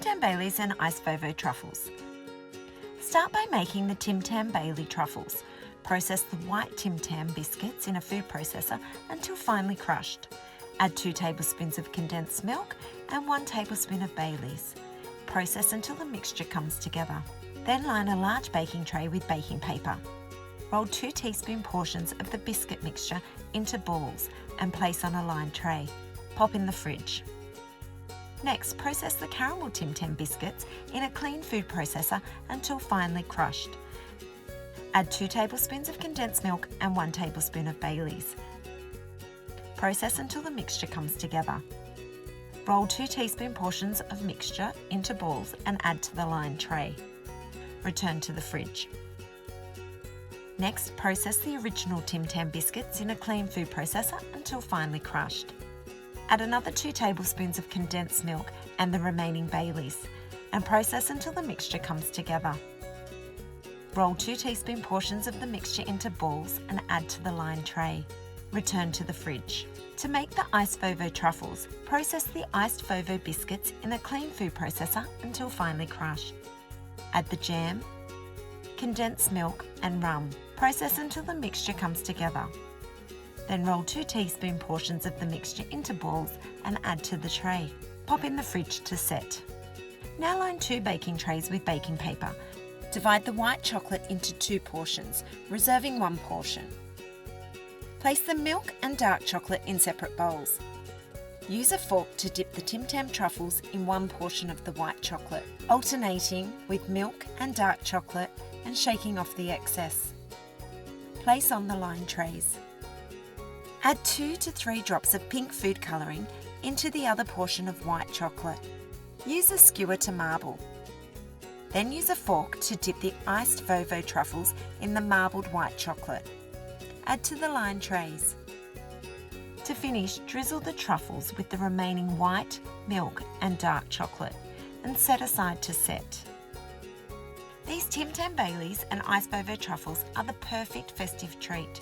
Tam Baileys and Iced Vovo Truffles. Start by making the Tam Bailey truffles. Process the white Tam biscuits in a food processor until finely crushed. Add 2 tablespoons of condensed milk and 1 tablespoon of Baileys. Process until the mixture comes together. Then line a large baking tray with baking paper. Roll 2 teaspoon portions of the biscuit mixture into balls and place on a lined tray. Pop in the fridge. Next, process the caramel Tam biscuits in a clean food processor until finely crushed. Add 2 tablespoons of condensed milk and 1 tablespoon of Baileys. Process until the mixture comes together. Roll 2 teaspoon portions of mixture into balls and add to the lined tray. Return to the fridge. Next, process the original Tam biscuits in a clean food processor until finely crushed. Add another 2 tablespoons of condensed milk and the remaining Baileys and process until the mixture comes together. Roll 2 teaspoon portions of the mixture into balls and add to the lined tray. Return to the fridge. To make the Iced Vovo Truffles, process the Iced Vovo biscuits in a clean food processor until finely crushed. Add the jam, condensed milk and rum. Process until the mixture comes together. Then roll 2 teaspoon portions of the mixture into balls and add to the tray. Pop in the fridge to set. Now line 2 baking trays with baking paper. Divide the white chocolate into 2 portions, reserving 1 portion. Place the milk and dark chocolate in separate bowls. Use a fork to dip the Tam truffles in 1 portion of the white chocolate, alternating with milk and dark chocolate and shaking off the excess. Place on the lined trays. Add 2 to 3 drops of pink food colouring into the other portion of white chocolate. Use a skewer to marble. Then use a fork to dip the Iced Vovo Truffles in the marbled white chocolate. Add to the lined trays. To finish, drizzle the truffles with the remaining white, milk and dark chocolate and set aside to set. These Tam Baileys and Iced Vovo Truffles are the perfect festive treat.